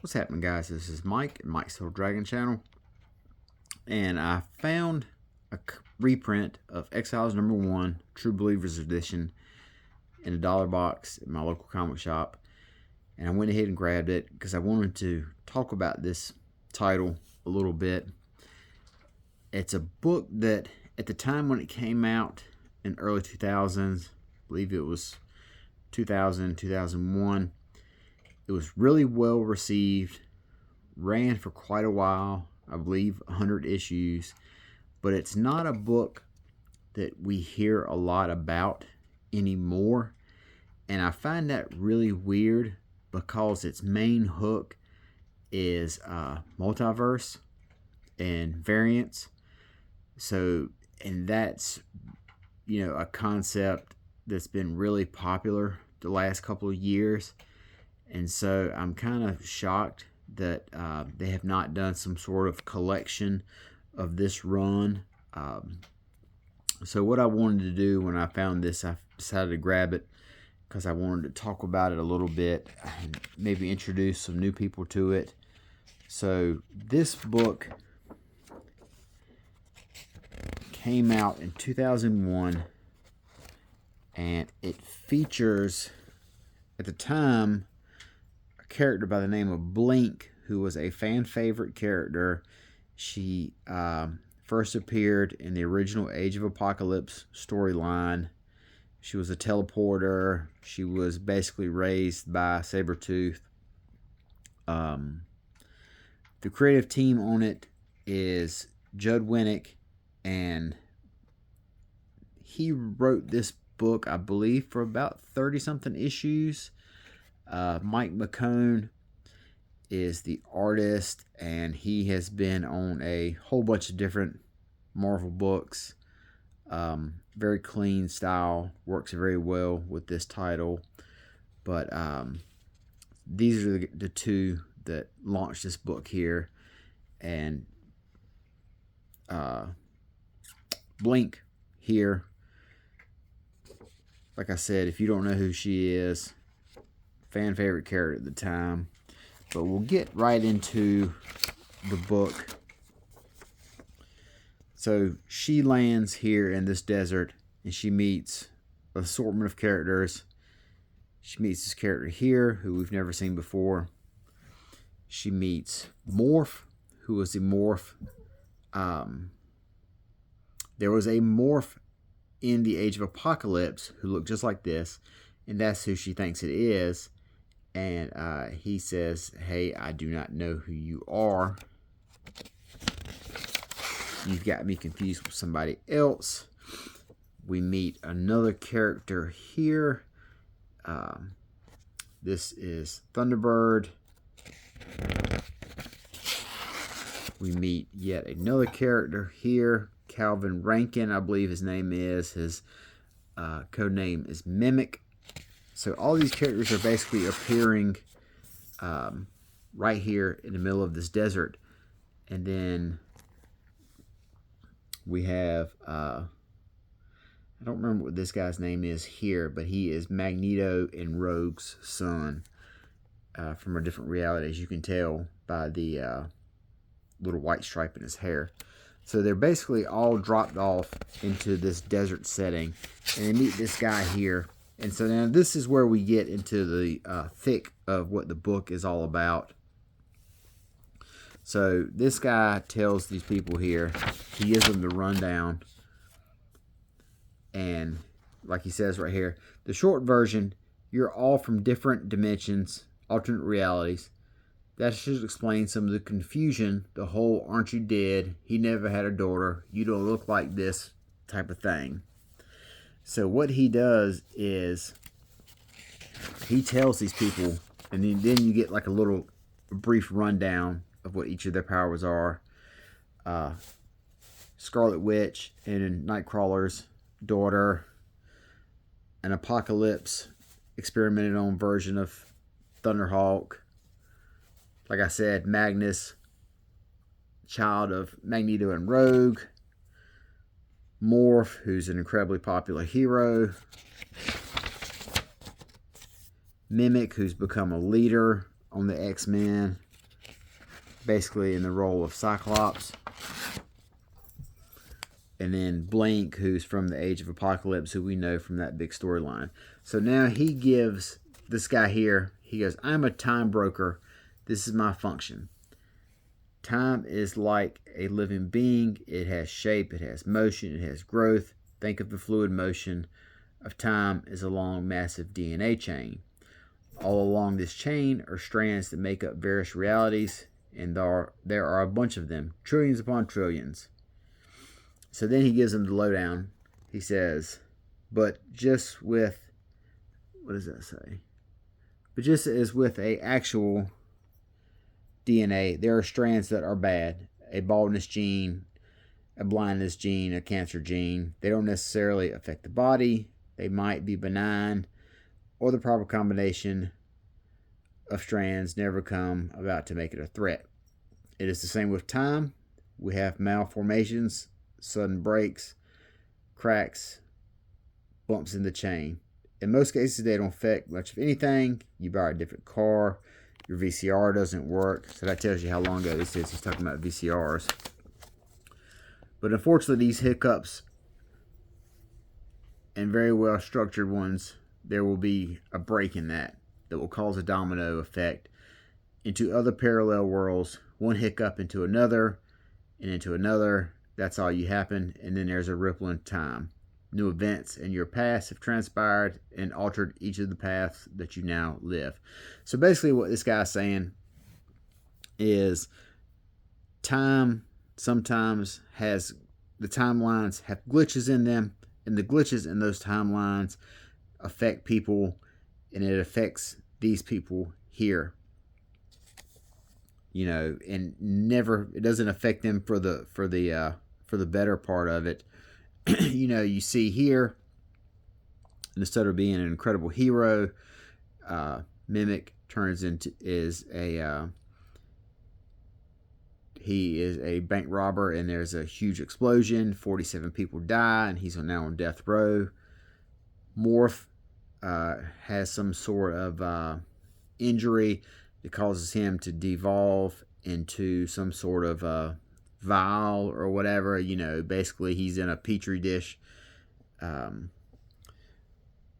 What's happening, guys? This is Mike at Mike's Little Dragon Channel, and I found a reprint of Exiles #1 True Believers Edition in a dollar box at my local comic shop, and I went ahead and grabbed it because I wanted to talk about this title a little bit. It's a book that at the time when it came out in early 2000s, I believe it was 2000, 2001, it was really well received, ran for quite a while, I believe 100 issues, but it's not a book that we hear a lot about anymore, and I find that really weird because its main hook is multiverse and variants. So, and that's, a concept that's been really popular the last couple of years. And so I'm kind of shocked that they have not done some sort of collection of this run. So what I wanted to do when I found this, I decided to grab it because I wanted to talk about it a little bit and maybe introduce some new people to it. So this book came out in 2001, and it features, at the time, character by the name of Blink, who was a fan favorite character. She first appeared in the original Age of Apocalypse storyline. She was a teleporter. She was basically raised by Sabretooth. The creative team on it is Judd Winnick, and he wrote this book, I believe, for about 30-something issues. Mike McCone is the artist, and he has been on a whole bunch of different Marvel books. Very clean style, works very well with this title. But these are the two that launched this book here. And Blink here, like I said, if you don't know who she is, fan favorite character at the time. But we'll get right into the book. So she lands here in this desert, and she meets an assortment of characters. She meets this character here, who we've never seen before. She meets Morph, who was a morph. There was a morph in the Age of Apocalypse who looked just like this, and that's who she thinks it is. And he says, "Hey, I do not know who you are. You've got me confused with somebody else." We meet another character here. This is Thunderbird. We meet yet another character here. Calvin Rankin, I believe his name is. His code name is Mimic. So all these characters are basically appearing right here in the middle of this desert. And then we have, I don't remember what this guy's name is here, but he is Magneto and Rogue's son from a different reality, as you can tell by the little white stripe in his hair. So they're basically all dropped off into this desert setting, and they meet this guy here. And so now this is where we get into the thick of what the book is all about. So this guy tells these people here, he gives them the rundown. And like he says right here, the short version, you're all from different dimensions, alternate realities. That should explain some of the confusion, the whole "aren't you dead? He never had a daughter. You don't look like this" type of thing. So what he does is he tells these people, and then you get like a brief rundown of what each of their powers are. Scarlet Witch and Nightcrawler's daughter, an Apocalypse experimented on version of Thunderhawk. Like I said, Magnus, child of Magneto and Rogue. Morph, who's an incredibly popular hero. Mimic, who's become a leader on the X-Men. basically in the role of Cyclops. And then Blink, who's from the Age of Apocalypse, who we know from that big storyline. So now he gives this guy here, he goes, I'm a time broker. This is my function. Time is like a living being. It has shape, it has motion, it has growth. Think of the fluid motion of time as a long, massive DNA chain. All along this chain are strands that make up various realities, and there are a bunch of them, trillions upon trillions. So then he gives them the lowdown. He says, but just with, what does that say? But just as with a actual DNA, there are strands that are bad. A baldness gene, a blindness gene, a cancer gene. They don't necessarily affect the body. They might be benign, or the proper combination of strands never come about to make it a threat. It is the same with time. We have malformations, sudden breaks, cracks, bumps in the chain. In most cases, they don't affect much of anything. You buy a different car, your VCR doesn't work. So that tells you how long ago this is. He's talking about VCRs. But unfortunately, these hiccups, and very well structured ones, there will be a break in that will cause a domino effect into other parallel worlds. One hiccup into another, and into another. That's all you happen. And then there's a ripple in time. New events in your past have transpired and altered each of the paths that you now live. So basically what this guy's saying is time sometimes has, the timelines have glitches in them, and the glitches in those timelines affect people, and it affects these people here. You know, and never, it doesn't affect them for the better part of it. You know, you see here, instead of being an incredible hero, Mimic turns into he is a bank robber, and there's a huge explosion. 47 people die, and he's now on death row. Morph has some sort of injury that causes him to devolve into some sort of vial or whatever. You know, basically he's in a petri dish.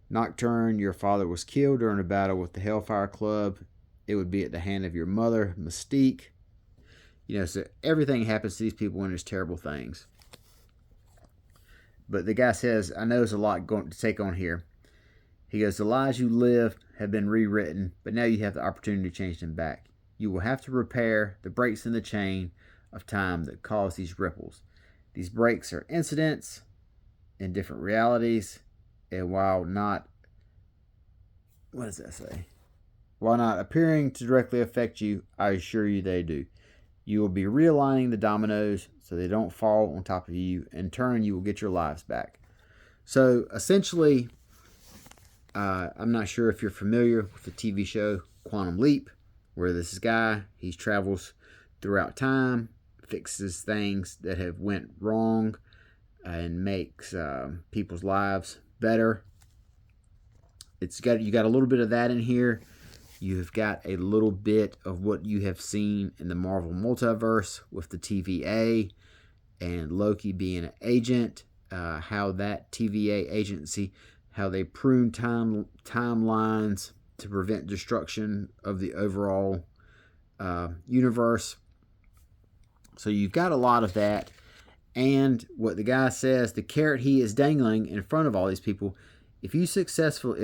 Nocturne, your father was killed during a battle with the Hellfire Club. It would be at the hand of your mother, Mystique. You know, so everything happens to these people when there's terrible things. But the guy says, I know there's a lot going to take on here. He goes, the lies you lived have been rewritten, but now you have the opportunity to change them back. You will have to repair the breaks in the chain of time that cause these ripples. These breaks are incidents in different realities, and while not, what does that say? While not appearing to directly affect you, I assure you they do. You will be realigning the dominoes so they don't fall on top of you. In turn, you will get your lives back. So essentially, I'm not sure if you're familiar with the TV show Quantum Leap, where this guy, he travels throughout time, fixes things that have went wrong, and makes people's lives better. You got a little bit of that in here. You've got a little bit of what you have seen in the Marvel multiverse with the TVA and Loki being an agent, how that TVA agency, how they prune timelines to prevent destruction of the overall universe. So you've got a lot of that. And what the guy says, the carrot he is dangling in front of all these people, if successful,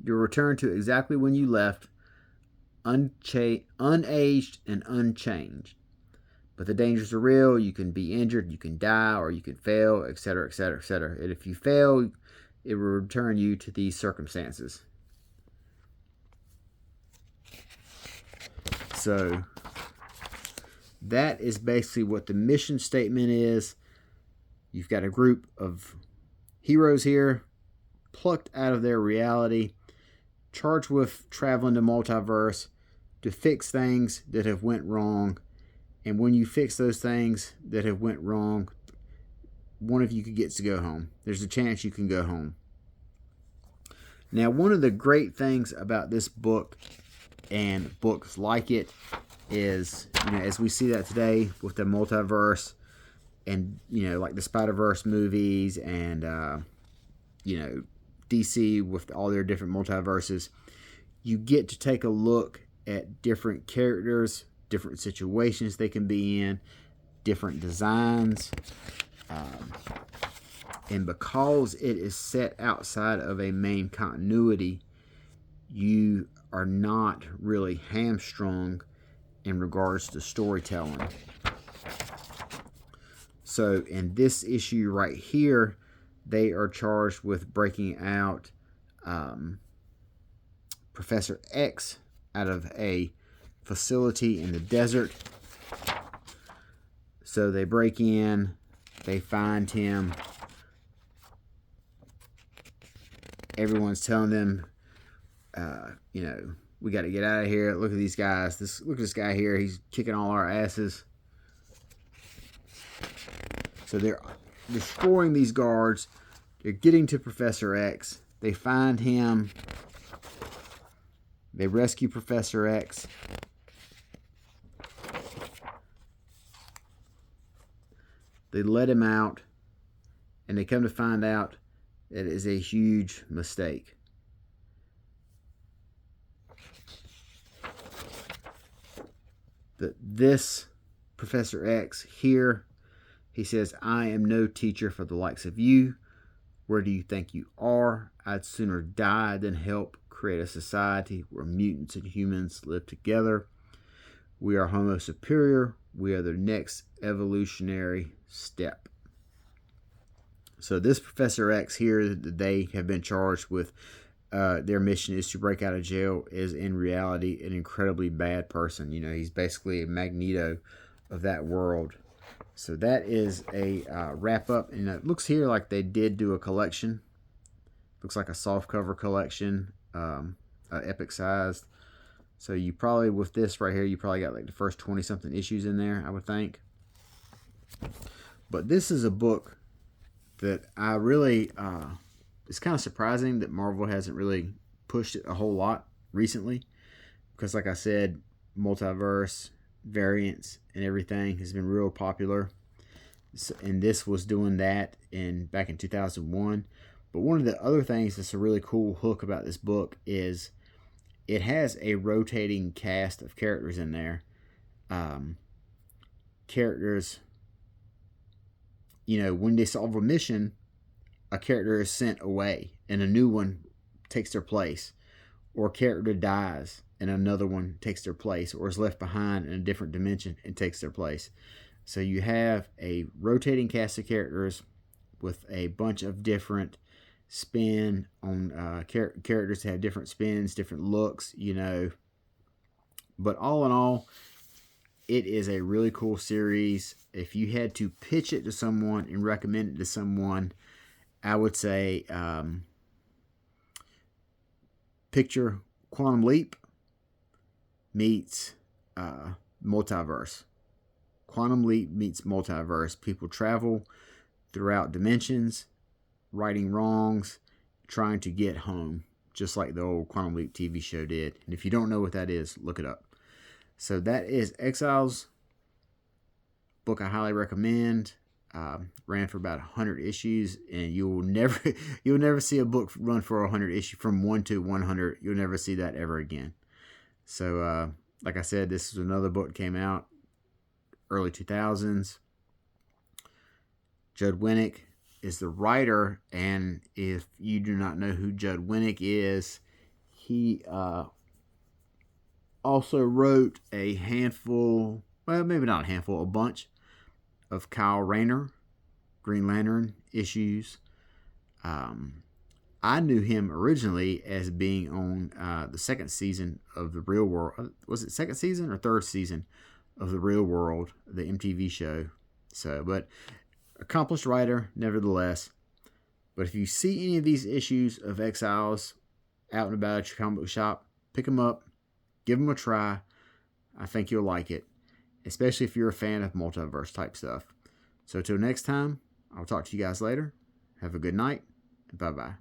you'll return to exactly when you left, unaged and unchanged. But the dangers are real. You can be injured, you can die, or you can fail, etc., etc., etc. And if you fail, it will return you to these circumstances. So that is basically what the mission statement is. You've got a group of heroes here, plucked out of their reality, charged with traveling the multiverse to fix things that have went wrong. And when you fix those things that have went wrong, one of you gets to go home. There's a chance you can go home. Now, one of the great things about this book and books like it is, as we see that today with the multiverse and, like the Spider-Verse movies and, DC with all their different multiverses, you get to take a look at different characters, different situations they can be in, different designs. And because it is set outside of a main continuity, you are not really hamstrung in regards to storytelling. So in this issue right here, they are charged with breaking out Professor X out of a facility in the desert. So they break in, they find him. Everyone's telling them, we got to get out of here. Look at these guys. Look at this guy here. He's kicking all our asses. So they're destroying these guards. They're getting to Professor X. They find him. They rescue Professor X. They let him out. And they come to find out that it is a huge mistake. This Professor X here, he says, I am no teacher for the likes of you. Where do you think you are? I'd sooner die than help create a society where mutants and humans live together. We are Homo superior. We are the next evolutionary step. So this Professor X here that they have been charged with, their mission is to break out of jail, is in reality an incredibly bad person. He's basically a Magneto of that world. So that is a wrap up. And it looks here like they did do a collection. Looks like a soft cover collection, epic sized. So you probably, with this right here, you probably got like the first 20 something issues in there, I would think. But this is a book that I really, it's kind of surprising that Marvel hasn't really pushed it a whole lot recently. Because like I said, multiverse, variants, and everything has been real popular. And this was doing that back in 2001. But one of the other things that's a really cool hook about this book is it has a rotating cast of characters in there. Characters, when they solve a mission, a character is sent away and a new one takes their place. Or a character dies and another one takes their place, or is left behind in a different dimension and takes their place. So you have a rotating cast of characters with a bunch of different spin on characters that have different spins, different looks, But all in all, it is a really cool series. If you had to pitch it to someone and recommend it to someone, I would say picture Quantum Leap meets multiverse. Quantum Leap meets multiverse. People travel throughout dimensions, righting wrongs, trying to get home, just like the old Quantum Leap TV show did. And if you don't know what that is, look it up. So that is Exiles. Book I highly recommend. Ran for about 100 issues, and you'll never see a book run for 100 issues from 1 to 100. You'll never see that ever again. So, like I said, this is another book that came out early 2000s. Judd Winnick is the writer, and if you do not know who Judd Winnick is, he also wrote a handful, well, maybe not a handful, a bunch of Kyle Rayner, Green Lantern issues. I knew him originally as being on the second season of The Real World. Was it second season or third season of The Real World, the MTV show? So, but accomplished writer, nevertheless. But if you see any of these issues of Exiles out and about at your comic book shop, pick them up, give them a try. I think you'll like it, especially if you're a fan of multiverse type stuff. So till next time, I'll talk to you guys later. Have a good night. Bye-bye.